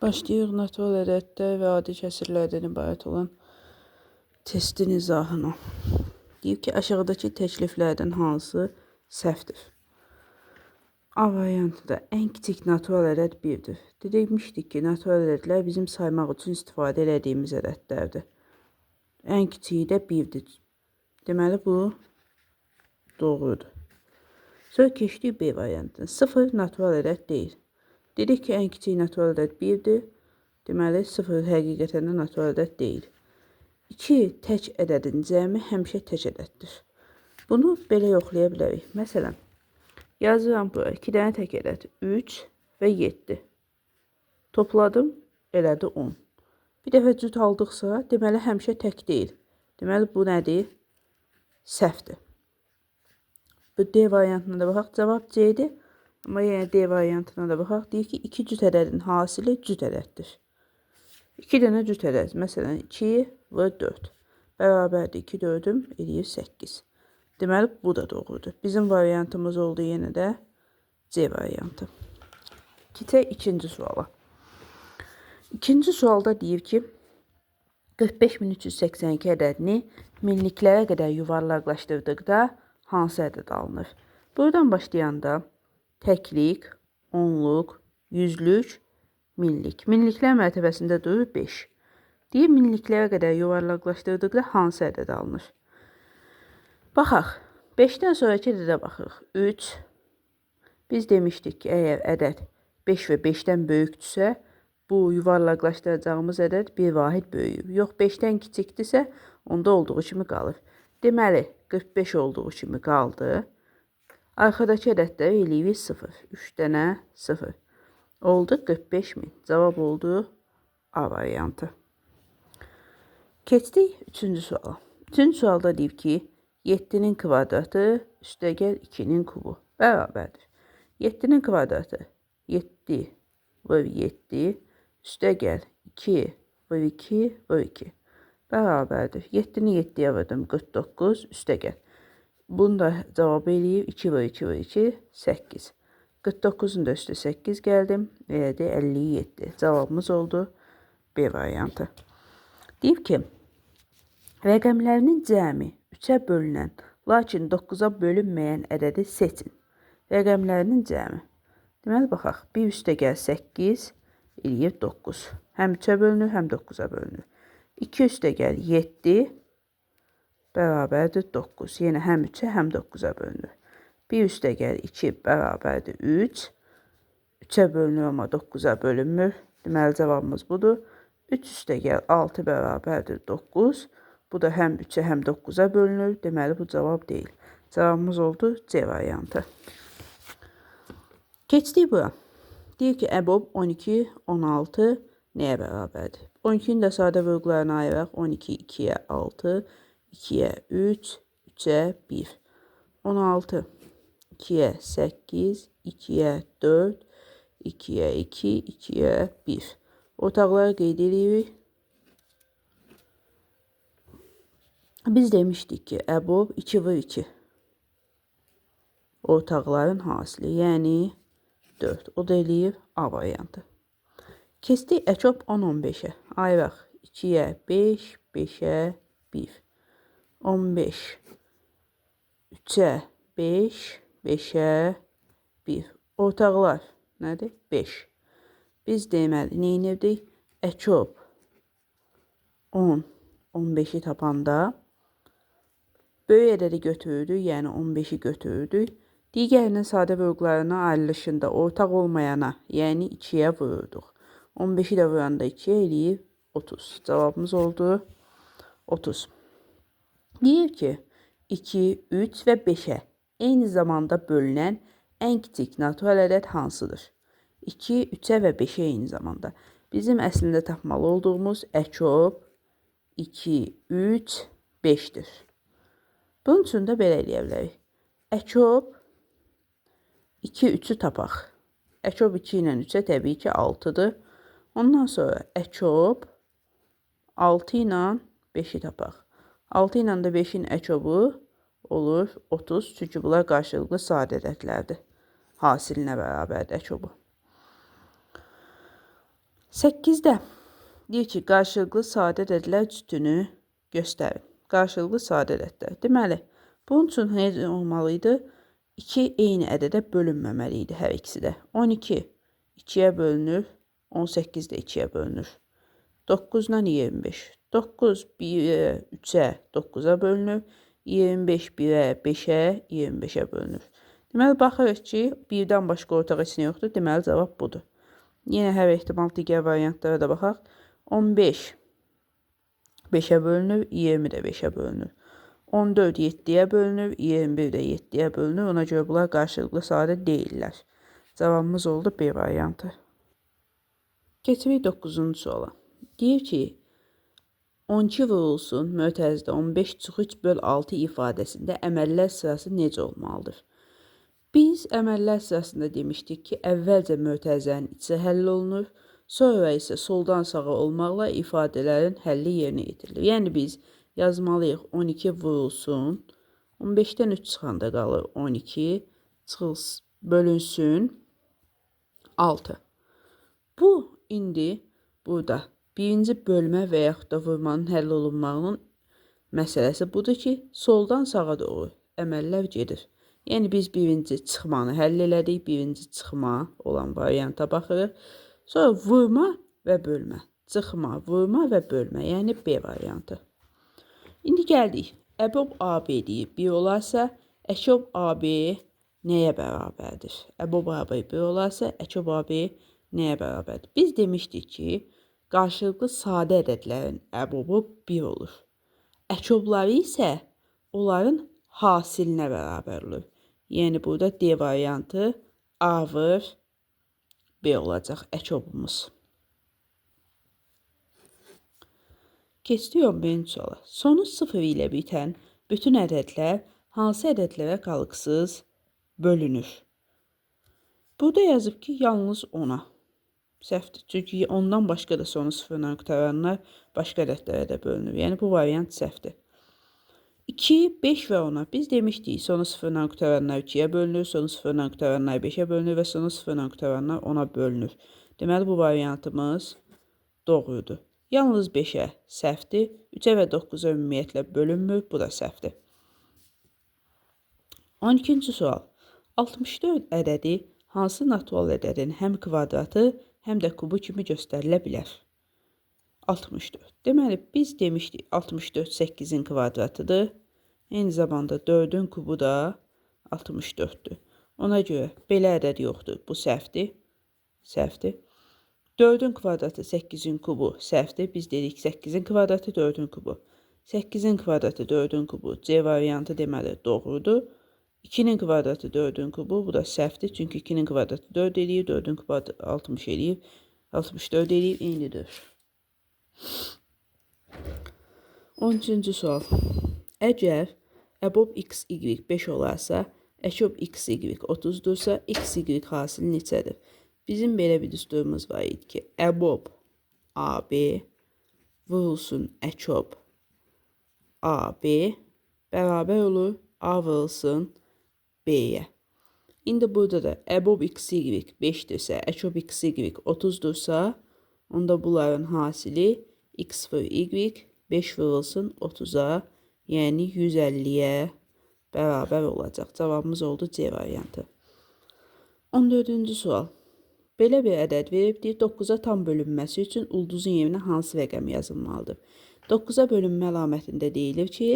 Başlayırıq natural ədəddə və adi kəsirlərdən ibarət olan testin izahına. Deyib ki, aşağıdakı təkliflərdən hansı səhvdir? A variantında ən kiçik natural ədəd 1-dir. Demişdik ki, natural ədədlər bizim saymaq üçün istifadə edədiyimiz ədədlərdir. Ən kiçiyi də 1-dir. Deməli, bu doğrudur. Sonra keçdik B variantına. 0 natural ədəd deyil. Dedik ki, ən kiçik natural ədəd 1-dir. Deməli, 0 həqiqətən də natural ədəd deyil. 2 tək ədədin cəmi həmişə tək ədəddir. Bunu belə yoxlaya bilərik. Məsələn, yazıram bura 2 dənə tək ədəd 3 və 7. Topladım, elədi 10. Bir dəfə cüt aldıqsa, deməli həmişə tək deyil. Deməli, bu nədir? Səhvdir. Bu D variantına da baxaq, cavab C-dir. Amma yenə D variantına da baxaq, deyir ki, 2 cüt ədədin hasili cüt ədəddir. 2 dənə cüt ədəd, məsələn 2 və 4. Bərabərdir 2 4-üm eləyir 8. Deməli, bu da doğrudur. Bizim variantımız oldu yenə də C variantı. Keçək ikinci suala. İkinci sualda deyir ki, 45382 ədədini minliklərə qədər yuvarlaqlaşdırdıqda hansı ədəd alınır? Buradan başlayanda təklik, onluq, yüzlük, minlik. Minliklər mərtəbəsində durur 5. Deyir, minliklərə qədər yuvarlaqlaşdırdıqda hansı ədəd alınır? Baxaq, 5-dən sonraki ədədə baxırıq. 3. Biz demişdik ki, əgər ədəd 5 və 5-dən böyükdürsə, bu yuvarlaqlaşdıracağımız ədəd bir vahid böyüyüb. Yox, 5-dən kiçikdirsə, onda olduğu kimi qalır. Deməli, 45 olduğu kimi qaldı. Arxadakı ədədləri eləyirik 0. 3 dənə 0. Oldu 45.000. Cavab oldu A variantı. Keçdik 3-cü suala. 3-cü sualda deyib ki, 7-nin kvadratı üstəgəl 2-nin kubu bərabərdir. 7-nin kvadratı 7 vur 7 üstəgəl 2 vur 2 vur 2 bərabərdir. 7-ni 7-yə vurdum 49 üstəgəl. Bunu da cavab eləyib 2 vur 2 vur 2 8. 49'un da üstü 8 gəldim. Elədi 57. Cavabımız oldu B variantı. Deyib ki, rəqəmlərinin cəmi 3-ə bölünən, lakin 9-a bölünməyən ədədi seçin. Rəqəmlərinin cəmi. Deməli, baxaq. 1 üstəgəl 8 eləyir 9. Həm 3-ə bölünür, həm 9-a bölünür. 2 üstəgəl 7 bərabərdir 9. Yenə həm 3-ə, həm 9-a bölünür. 1 üstəgəl 2 bərabərdir 3. 3-ə bölünür, amma 9-a bölünmür. Deməli, cavabımız budur. 3 üstəgəl 6 bərabərdir 9. Bu da həm 3-ə, həm 9-a bölünür. Deməli, bu cavab deyil. Cavabımız oldu C variantı. Keçdik bura. Deyir ki, əbob 12, 16 nəyə bərabərdir? 12-nin də sadə vurğularına ayıraq. 12, 2-yə 6, 2-yə 3, 3-ə 1. 16, 2-yə 8, 2-yə 4, 2-yə 2, 2-yə 1. Ortaqları qeyd edirik. Biz demişdik ki, əbob 2 vur 2. Ortaqların hasili, yəni 4. O da eləyir A variantı. Keçdik əçob 10-15-ə. Ayıraq 2-yə 5, 5-ə 1. 15, 3-ə 5, 5-ə 1. Ortaqlar nədir? 5. Biz deməli, neynirdik? Əçob 10, 15-i tapanda böyük ədədi götürürdük, yəni 15-i götürürdük. Digərinin sadə vurğularına ayrılışında ortaq olmayana, yəni 2-yə vururduq. 15-i də vuranda 2-yə eləyir 30. Cavabımız oldu 30. Deyir ki, 2, 3 və 5-ə eyni zamanda bölünən ən kiçik natural ədəd hansıdır? 2, 3-ə və 5-ə eyni zamanda. Bizim əslində tapmalı olduğumuz əçob 2, 3, 5-dir. Bunun üçün də belə eləyə bilərik. Əçob 2, 3-ü tapaq. Əçob 2 ilə 3-ə təbii ki 6-dır. Ondan sonra əçob 6 ilə 5-i tapaq. 6 ilə də 5-in əçobu olur 30. Çünki bunlar qarşılıqlı sadə ədədlərdir. Hasilinə bərabərdir əçobu. 8-də deyir ki, qarşılıqlı sadə ədədlər cütünü göstərin. Qarşılıqlı sadə ədədlər. Deməli, bunun üçün necə olmalıydı? 2 eyni ədədə bölünməməli idi hər ikisi də. 12 2-yə bölünür, 18 də 2-yə bölünür. 9 ilə 25. 9 1-ə, 3-ə, 9-a bölünür. 25 1-ə, 5-ə, 25-ə bölünür. Deməli, baxırıq ki, 1-dən başqa ortaq heç nə yoxdur. Deməli, cavab budur. Yenə hər ehtimal digər variantlara da baxaq. 15 5-ə bölünür, 20 də 5-ə bölünür. 14 7-yə bölünür, 21 də 7-yə bölünür. Ona görə bunlar qarşılıqlı sadə deyirlər. Cavabımız oldu B variantı. Keçirik 9-cu suala. Deyir ki, 12 vurulsun mötərizədə 15 çıxı 3 böl 6 ifadəsində əməllər sırası necə olmalıdır? Biz əməllər sırasında demişdik ki, əvvəlcə mötərizənin içi həll olunur, sonra isə soldan sağa olmaqla ifadələrin həlli yerinə yetirilir. Yəni biz yazmalıyıq 12 vurulsun, 15-dən 3 çıxanda qalır 12, bölünsün 6. Bu, indi burada birinci bölmə və yaxud da vurmanın həll olunmağının məsələsi budur ki, soldan sağa doğru əməllər gedir. Yəni biz birinci çıxmanı həll elədik, birinci çıxma olan varianta baxırıq. Sonra vurma və bölmə, çıxma, vurma və bölmə, yəni B variantı. İndi gəldik, əbob AB deyib 1 olarsa, əkob AB nəyə bərabərdir? Əbob AB 1 olarsa, əkob AB nəyə bərabərdir? Biz demişdik ki, qarşılıqlı sadə ədədlərin əbobu 1 olur. Əkobları isə onların hasilinə bərabər olur. Yəni burada D variantı A vur B olacaq əkobumuz. Keçdik 11-ci suala. Sonu 0 ilə bitən bütün ədədlər hansı ədədlərə qalıqsız bölünür? Burada yazıb ki, yalnız 10-a. Səhvdir. Çünki ondan başqa da sonu 0-la qutaranlar başqa ədədlərə də bölünür. Yəni bu variant səhvdir. 2, 5 və 10-a. Biz demişdik, sonu 0-la qutaranlar 2-yə bölünür, sonu 0-la qutaranlar 5-ə bölünür və sonu 0-la qutaranlar 10-a bölünür. Deməli, bu variantımız doğrudur. Yalnız 5-ə səhvdir. 3-ə və 9-a ümumiyyətlə bölünmür. Bu da səhvdir. 12-ci sual. 64 ədədi hansı natural ədədin həm kvadratı, həm də kubu kimi göstərilə bilər? 64. Deməli, biz demişdik 64 8-in kvadratıdır. Eyni zamanda 4-ün kubu da 64'dür. Ona görə belə ədəd yoxdur. Bu səhvdir. Səhvdir. 4-ün kvadratı 8-in kubu səhvdir. Biz dedik 8-in kvadratı 4-ün kubu. 8-in kvadratı 4-ün kubu C variantı deməli doğrudur. 2-nin kvadratı 4-ün kubu. Bu da səhvdir. Çünki 2-nin kvadratı 4 eləyir. 4-ün kvadratı 60 eləyir. 64 eləyir. Eynidir. 13-cü sual. Əgər əbob x, y 5 olarsa, əkob x, y 30-dursa, x, y hasili neçədir? Bizim belə bir düsturumuz var idi ki, əbob AB vurulsun əkob AB bərabər olur A vurulsun B'yə. İndi burada da əbob x, y 5-dirsə, əkob x, y 30-dursa, onda bunların hasili x vur y 5 vurulsun 30'a, yəni 150'ye bərabər olacaq. Cavabımız oldu C variantı. 14-cü sual. Belə bir ədəd verib, 9'a tam bölünməsi üçün ulduzun yerinə hansı rəqəm yazılmalıdır? 9'a bölünmə əlamətində deyilir ki,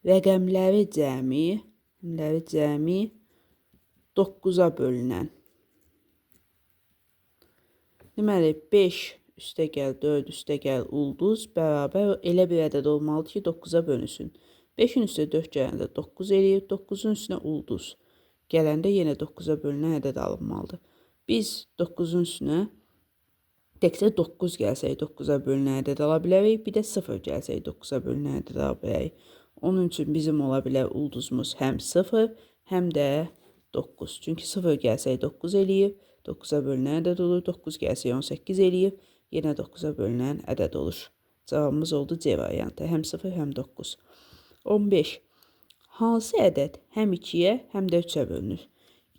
rəqəmləri cəmi 9'a bölünən. Deməli, 5 üstə gəl, 4 üstə gəl, ulduz bərabər elə bir ədəd olmalıdır ki, 9'a bölünsün. 5'in üstə 4 gələndə 9 eləyir, 9'un üstünə ulduz gələndə yenə 9'a bölünən ədəd alınmalıdır. Biz 9'un üstünə təkcə 9 gəlsək 9'a bölünən ədəd ala bilərik, bir də 0 gəlsək 9'a bölünən ədəd ala bilərik. Onun üçün bizim ola bilər ulduzumuz həm 0, həm də 9. Çünki 0 gəlsək 9 eləyir, 9'a bölünən ədəd olur, 9 gəlsək 18 eləyir, yenə 9'a bölünən ədəd olur. Cavabımız oldu C variantı. Həm 0, həm 9. 15. Hansı ədəd həm 2'yə, həm də 3'ə bölünür?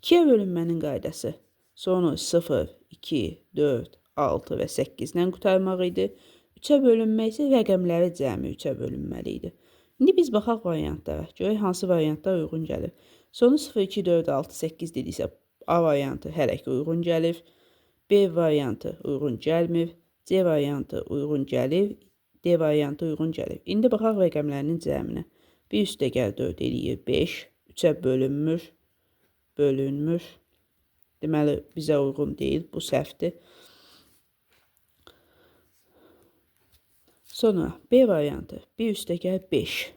2'yə bölünmənin qaydası. Sonu 0, 2, 4, 6 və 8-dən qurtarmaq idi. 3-ə bölünmək isə rəqəmləri cəmi 3-ə bölünməli idi. İndi biz baxaq variantlara. Görək hansı variantlar uyğun gəlir. Sonu 0, 2, 4, 6, 8 dediksə A variantı hər iki uyğun gəlir. B variantı uyğun gəlmir. C variantı uyğun gəlir. D variantı uyğun gəlir. İndi baxaq rəqəmlərinin cəminə. 1 + 4 eləyir 5. 3-ə bölünmür. Bölünmür. Deməli, bizə uyğun deyil. Bu səhvdir. Sonra B variantı 1 + 5.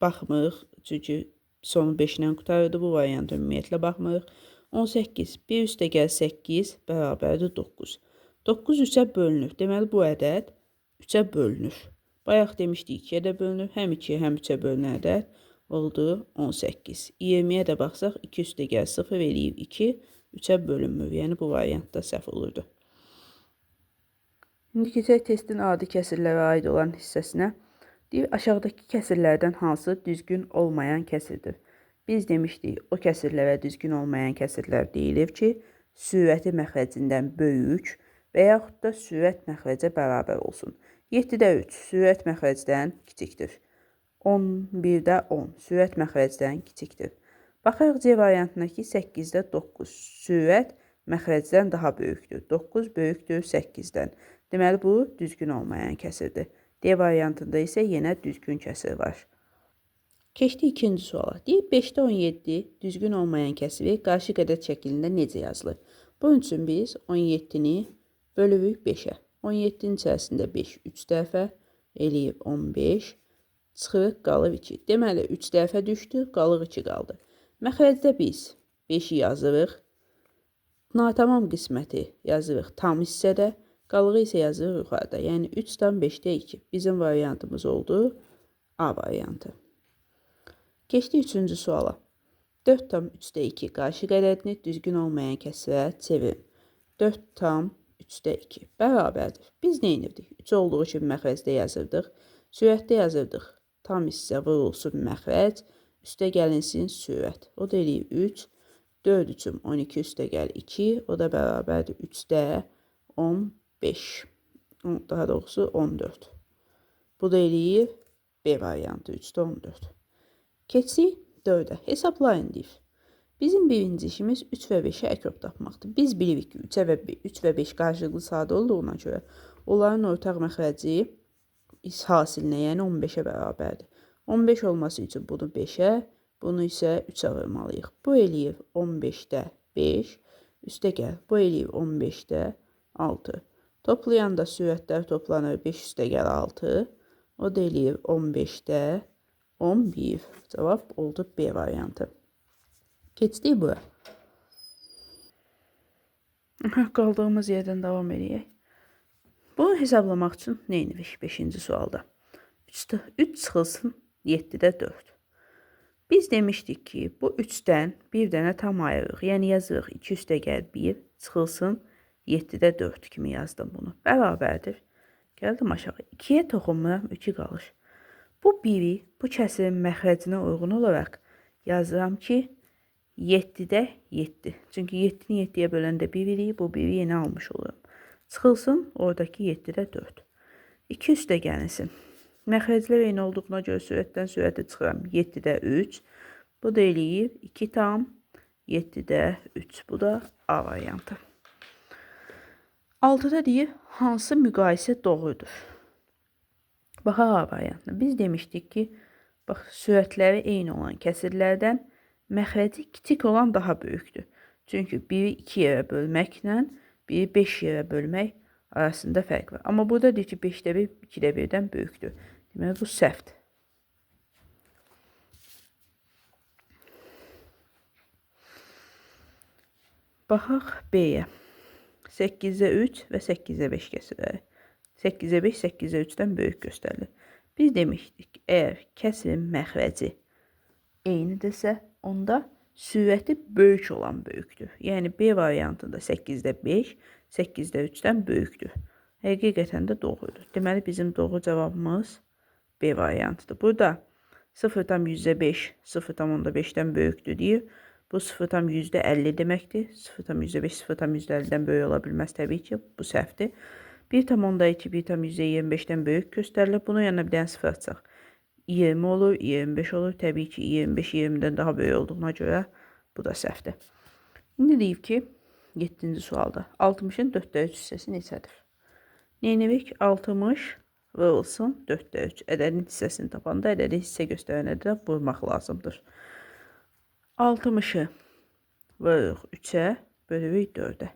Baxmırıq. Çünki sonu 5-lə qutarırdı. Bu variantı ümumiyyətlə baxmırıq. 18. 1 + 8 bərabərdir 9. 9 3-ə bölünür. Deməli, bu ədəd 3-ə bölünür. Bayaq demişdik 2-yə də bölünür. Həm 2-yə, həm 3-ə bölünən ədəd oldu 18. 20-yə də baxsaq 2 + 0 eləyib 2. 3-ə bölünmür. Yəni, bu variantda səhv olurdu. İndi keçək testin adi kəsirlərə aid olan hissəsinə. Deyir, aşağıdakı kəsirlərdən hansı düzgün olmayan kəsirdir? Biz demişdik, o kəsirlərə düzgün olmayan kəsirlər deyilir ki, sürəti məxrəcindən böyük və yaxud da sürət məxrəcə bərabər olsun. 7-də 3 sürət məxrəcdən kiçikdir. 11-də 10 sürət məxrəcdən kiçikdir. Baxırıq C variantına ki, 8-də 9 sürət məxrəcdən daha böyükdür. 9 böyükdür 8-dən. Deməli, bu düzgün olmayan kəsirdir. D variantında isə yenə düzgün kəsir var. Keçdik ikinci suala. Deyir, 5-də 17 düzgün olmayan kəsiri qarşı ədəd şəklində necə yazılır? Bunun üçün biz 17-ni bölürük 5-ə. 17-nin içərisində 5 3 dəfə eləyib 15. Çıxırıq, qalır 2. Deməli, 3 dəfə düşdü, qalır 2 qaldı. Məxrəcdə biz 5-i yazırıq. Natamam qisməti yazırıq tam hissədə. Qalığı isə yazırıq yuxarıda. Yəni 3/5-də 2. Bizim variantımız oldu A variantı. Keçdik 3-cü suala. 4/3-də 2 qarşı ədədini düzgün olmayan kəsirə çevirin. 4/3-də 2 bərabərdir. Biz nə edirdik? 3 olduğu kimi məxrəcdə yazırdıq. Sürətdə yazırdıq. Tam hissə vurulsun məxrəc. Üstə gəlinsin sürət. O da eləyir 3. 4 üçün 12 üstə gəl 2. O da bərabərdir 3-də 15. Daha doğrusu 14. Bu da eləyir B variantı 3-də 14. Keçsik 4-ə. Hesablayın deyir. Bizim birinci işimiz 3 və 5-ə əkrob tapmaqdır. Biz bilirik ki, 3 və 5 qarşılıqlı sadə olduğuna görə onların ortaq məxrəci hasilinə, yəni 15-ə bərabərdir. 15 olması üçün bunu 5-ə, bunu isə 3-ə vurmalıyıq. Bu eləyir 15-də 5, üstə gəl. Bu eləyir 15-də 6. Toplayanda sürətlər toplanır 5 üstə gəl 6. O da eləyir 15-də 11. Cavab oldu B variantı. Keçdik bura. Qaldığımız yerdən davam edək. Bunu hesablamaq üçün nə edirik 5-ci sualda? 3 çıxılsın 7-də 4. Biz demişdik ki, bu 3-dən bir dənə tam ayırırıq. Yəni yazırıq 2 üstə gəl 1 çıxılsın 7-də 4 kimi yazdım bunu. Bərabərdir. Gəldim aşağı. 2-yə toxunmuram 2 qalır. Bu 1-i bu kəsirin məxrəcinə uyğun olaraq yazıram ki, 7-də 7. Çünki 7-ni 7-yə böləndə 1 eləyib, bu 1-i yenə almış olurum. Çıxılsın oradakı 7-də 4. 2 üstə gəlinsin. Məxrəclər eyni olduğuna görə sürətdən sürətə çıxıram. 7-də 3. Bu da eləyib 2/7-də 3. Bu da A variantı. 6-da deyir, hansı müqayisə doğrudur? Baxaq A variantına. Biz demişdik ki, bax, sürətləri eyni olan kəsirlərdən məxrəci kiçik olan daha böyükdür. Çünki 1-i 2 yerə bölməklə 1-i 5 yerə bölmək arasında fərq var. Amma burada deyir ki, 5-də 1, 2-də 1-dən böyükdür. Deməli, bu səhvdir. Baxaq B-yə. 8-də 3 və 8-də 5 kəsirləri. 8-də 5, 8-də 3-dən böyük göstərilir. Biz demişdik, əgər kəsirin məxrəci eynidirsə, onda sürəti böyük olan böyükdür. Yəni, B variantında 8-də 5, 8-də 3-dən böyükdür. Həqiqətən də doğrudur. Deməli, bizim doğru cavabımız B variantıdır. Burada 0/100-də 5, 0/10-da 5-dən böyükdür deyir. Bu 0,50 deməkdir. 0,5, 0,50-dən böyük ola bilməz təbii ki. Bu səhvdir. 1,2, 1,25-dən böyük göstərilir. Bunun yanına bir dənə 0 açsaq. 20 olur, 25 olur. Təbii ki, 25 20-dən daha böyük olduğuna görə bu da səhvdir. İndi deyib ki, 7-ci sualda 60-ın 4/3 hissəsi neçədir? Neynəmək? 60 vurulsun 4/3. Ədədin hissəsini tapanda ədədi hissə göstərən ədədə vurmaq lazımdır. 60'ı vururuq 3'ə, bölürük 4'ə.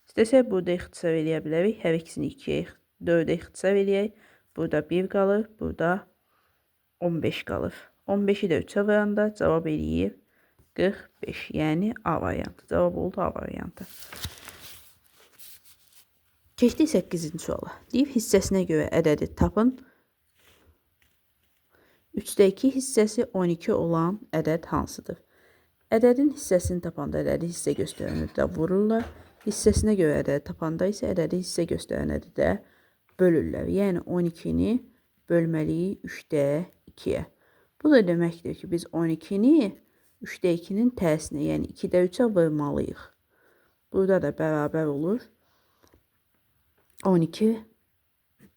İstəsək burada ixtisar eləyə bilərik. Hər ikisini 2'yə, 4'ə ixtisar eləyək. Burada 1 qalır, burada 15 qalır. 15'i də 3'ə vuranda cavab eləyir 45. Yəni A variantı. Cavab oldu A variantı. Keçdik 8-ci suala. Deyib hissəsinə görə ədədi tapın. 3'də 2 hissəsi 12 olan ədəd hansıdır? Ədədin hissəsini tapanda ədədi hissə göstərən ədədə vururlar. Hissəsinə görə ədədi tapanda isə ədədi hissə göstərən ədədə bölürlər. Yəni 12-ni bölməliyik 3/2-yə. Bu da deməkdir ki, biz 12-ni 3/2-nin tərsinə, yəni 2/3-ə vurmalıyıq. Burada da bərabər olur. 12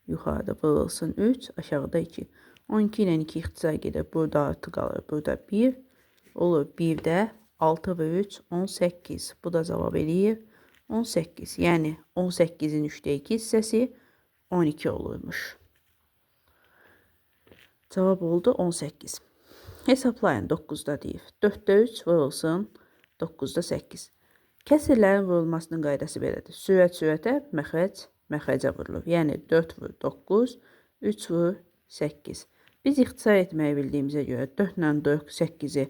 yuxarıda vurulsun 3, aşağıda 2. 12 ilə 2 ixtisar gedir. Burada artı qalır. Burada 1 olur. 1-də 6 və 3, 18. Bu da cavab eləyir 18. Yəni 18-in 3/2 hissəsi 12 olurmuş. Cavab oldu 18. Hesaplayın 9'da deyir. 4/3 vurulsun 9'da 8. Kəsirlərin vurulmasının qaydası belədir. Sürət sürətə, məxrəc məxrəcə vurulur. Yəni 4 vur 9, 3 vur 8. Biz ixtisar etməyi bildiyimizə görə 4 ilə 4, 8-i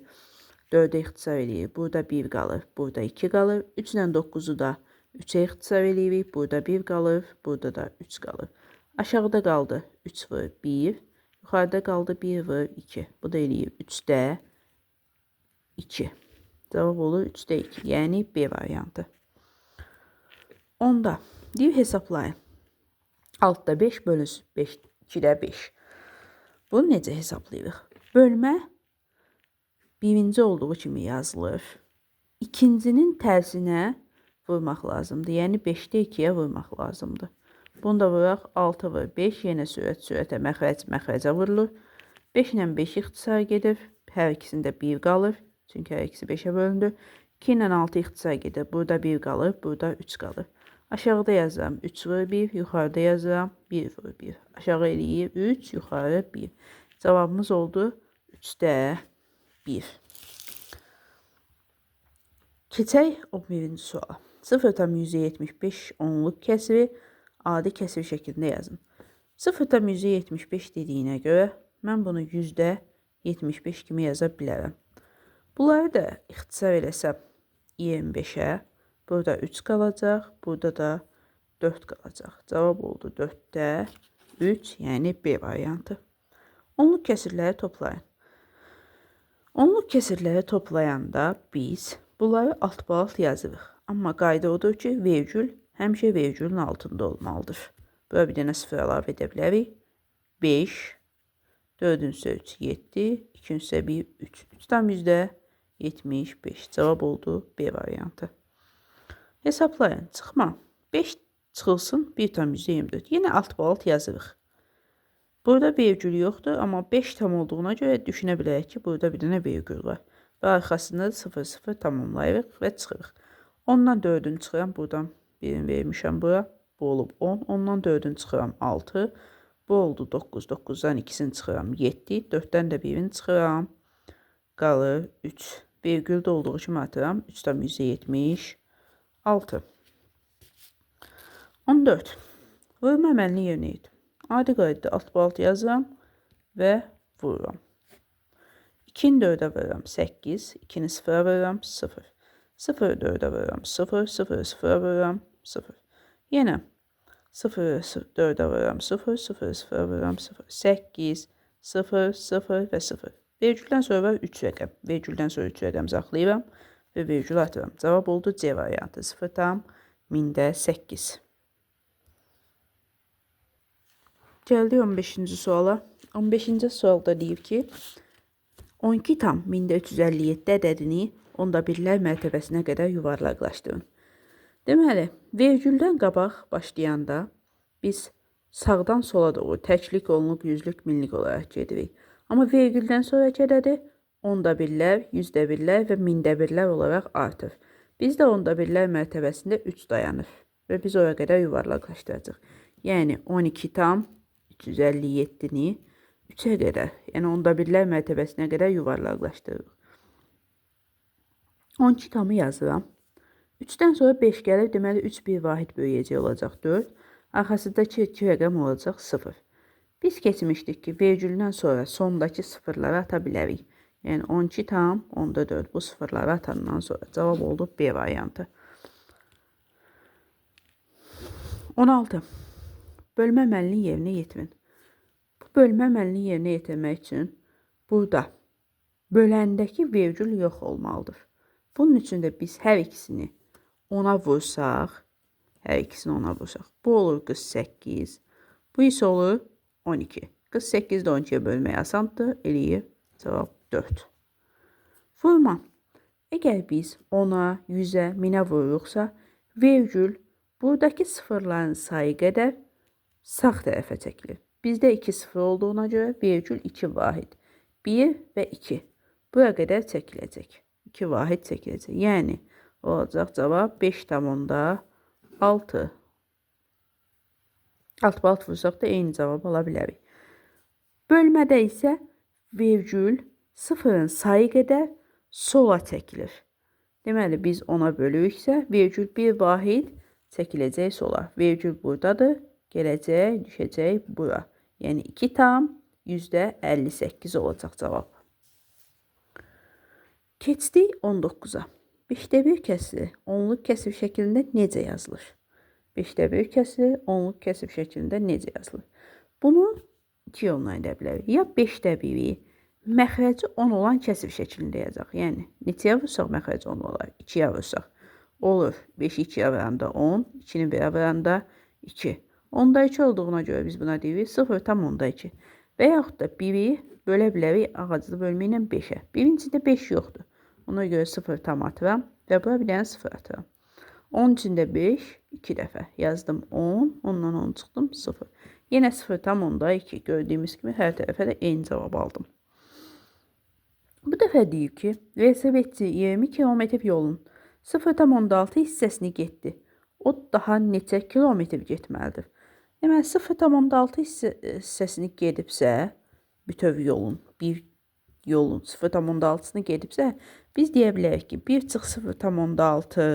4'ə ixtisar eləyirik. Burada 1 qalır, burada 2 qalır. 3 ilə 9'u da 3'ə ixtisar eləyirik. Burada 1 qalır, burada da 3 qalır. Aşağıda qaldı 3 vur 1, yuxarıda qaldı 1 vur 2. Bu da eləyir 3/2. Cavab olur 3/2. Yəni B variantı. 10'da deyir hesaplayın. 6'da 5 bölünsün 5, 2'də 5. Bunu necə hesaplayırıq? Bölmə birinci olduğu kimi yazılır. İkincinin tərsinə vurmaq lazımdır. Yəni 5'də 2'yə vurmaq lazımdır. Bunu da vuraq 6 vur 5. Yenə sürətə məxrəc məxrəcə vurulur. 5 ilə 5 ixtisar gedir. Hər ikisində 1 qalır. Çünki hər ikisi 5'ə bölündü. 2 ilə 6 ixtisar gedir. Burada 1 qalır. Burada 3 qalır. Aşağıda yazıram 3 vur 1. Yuxarıda yazıram 1 vur 1. Aşağı eləyir 3. Yuxarı 1. Cavabımız oldu 3/1. Keçək 11-ci suala. 0,175 onluq kəsiri adi kəsir şəklində yazın. 0,175 dediyinə görə mən bunu 100/75 kimi yaza bilərəm. Bunları da ixtisar eləsəm 25'ə, burada 3 qalacaq, burada da 4 qalacaq. Cavab oldu 4/3, yəni B variantı. Onluq kəsirləri toplayın. Onluq kəsirləri toplayanda biz bunları alt-ba-alt yazırıq. Amma qayda odur ki, vergül həmişə vergülün altında olmalıdır. Bura bir dənə 0 əlavə edə bilərik. 5, 4-ün üstə 3, 7, 2-ün üstə 1, 3. 3/75. Cavab oldu B variantı. Hesaplayın. Çıxma. 5 çıxılsın 1/24. Yenə alt-ba-alt yazırıq. Burada vergül yoxdur, amma 5 tam olduğuna görə düşünə bilərik ki, burada bir dənə vergül var. Və arxasında 0,0 tamamlayırıq və çıxırıq. 10-dan 4'ünü çıxıram. Buradan birini vermişəm bura. Bu olub 10. 10-dan 4'ünü çıxıram 6. Bu oldu 9. 9'dan 2'sini çıxıram 7. 4'dən də 1'ini çıxıram. Qalır 3. Vergüldə olduğu kimi atıram. 3/76. 14. Vurma əməlini yerinə yetir. Adi qaydada alt-ba-alt yazıram və vururam. 2'ni 4'ə vururam 8. 2'ni 0'a vururam 0. 0'ı 4'ə vururam 0. 0'ı 0'a vururam 0. Yenə 0'ı 4'ə vururam 0. 0'ı 0'a vururam 0. 8, 0, 0 və 0. Vergüldən sonra var 3 rəqəm. Vergüldən sonra 3 rəqəm saxlayıram və vergül atıram. Cavab oldu C variantı. 0,1008. Gəldik 15-ci suala. 15-ci sualda deyir ki, 12,357 ədədini onda birlər mərtəbəsinə qədər yuvarlaqlaşdırın. Deməli, vergüldən qabaq başlayanda biz sağdan sola doğru təklik, onluq, yüzlük, minlik olaraq gedirik. Amma vergüldən sonra qədədir onda birlər, yüzdə birlər və mində birlər olaraq artır. Bizdə onda birlər mərtəbəsində 3 dayanır və biz oraya qədər yuvarlaqlaşdıracaq. Yəni 12 tam 357-ni 3-ə qədər, yəni onda birlər mərtəbəsinə qədər yuvarlaqlaşdırırıq. 12 tamı yazıram. 3-dən sonra 5 gəlir, deməli 3 bir vahid böyüyəcək olacaq 4. Arxasındakı 2 rəqəm olacaq 0. Biz keçmişdik ki, vergüldən sonra sondakı sıfırları ata bilərik. Yəni 12 tam onda 4 bu sıfırları atandan sonra cavab oldu B variantı. 16. Bölmə əməlini yerinə yetirin. Bu bölmə əməlini yerinə yetirmək üçün burada böləndəki vergül yox olmalıdır. Bunun üçün də biz hər ikisini 10'a vursaq, hər ikisini 10'a vursaq. Bu olur 48, bu isə olur 12. 48 də 12'yə bölmək asandır, eləyir cavab 4. Vurma. Əgər biz 10'a, 100'ə, 1000'ə vururuqsa, vergül buradakı sıfırların sayı qədər sağ tərəfə çəkilir. Bizdə 2 sıfır olduğuna görə vergül 2 vahid. 1 və 2. Buraya qədər çəkiləcək. 2 vahid çəkiləcək. Yəni, olacaq cavab 5 tam onda 6. 6 balt vursaq da eyni cavab ala bilərik. Bölmədə isə vergül sıfırın sayı qədər sola çəkilir. Deməli, biz 10'a bölürüksə, vergül 1 vahid çəkiləcək sola. Vergül buradadır, gələcək, düşəcək bura. Yəni 2 tam %58 olacaq cavab. Keçdik 19'a. 5'də 1 kəsiri onluq kəsir şəklində necə yazılır? 5'də 1 kəsiri onluq kəsir şəklində necə yazılır? Bunu 2 yolla edə bilərik. Ya 5'də 1'i məxrəci 10 olan kəsir şəklində yazacaq. Yəni, neçəyə vursaq məxrəci 10 olar? 2'yə vursaq. Olur. 5'i 2'yə vuranda 10, 2'ni 1'ə vuranda 2. Onda 2 olduğuna görə biz buna deyirik 0 tam onda 2. Və yaxud da 1'i bölə bilərik ağaclı bölmə ilə 5'ə. 1'in içində 5 yoxdur. Ona görə 0 tam atıram və bura bir dənə 0 atıram. 10 içində 5, 2 dəfə yazdım 10, ondan 10 çıxdım 0. Yenə 0 tam onda 2. Gördüyümüz kimi hər tərəfə də eyni cavab aldım. Bu dəfə deyir ki, velosipedçi 20 kilometr yolun 0,6 hissəsini getdi. O daha neçə kilometr getməlidir? Deməli, 0,6 hissəsini gedibsə, bütöv yolun, bir yolun 0,6'sını gedibsə, biz deyə bilərik ki, 1 çıx 0,6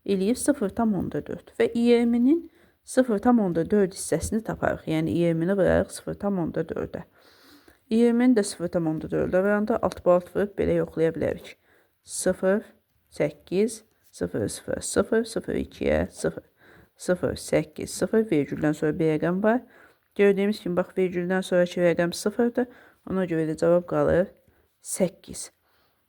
eləyir 0,4 və 20'nin 0,4 hissəsini taparıq. Yəni 20'ni vurarıq 0,4'ə. 20'ni də 0,4'ə vuranda 6 bal vurub belə yoxlaya bilərik. 0, 8, 0, 0, 0, 0, 2'yə 0. 0, 8, 0, vergüldən sonra bir rəqəm var. Gördüyümüz kimi, bax, vergüldən sonraki rəqəm 0'dır. Ona görə də cavab qalır 8.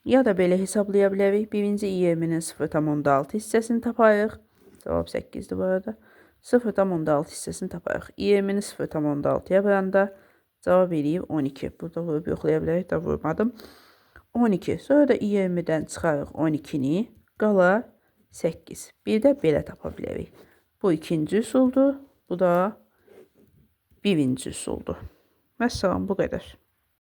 Ya da belə hesablaya bilərik. Birinci 20'nin 0,6 hissəsini taparıq. Cavab 8'dir bu arada. 0,6 hissəsini taparıq. 20'ni 0,6'ya vuranda cavab eləyib 12. Burada vurub yoxlaya bilərik də vurmadım. 12. Sonra da 20'dən çıxarıq 12'ni. Qala 8. Bir də belə tapa bilərik. Bu ikinci üsuldur. Bu da birinci üsuldur. Məsələn, bu qədər.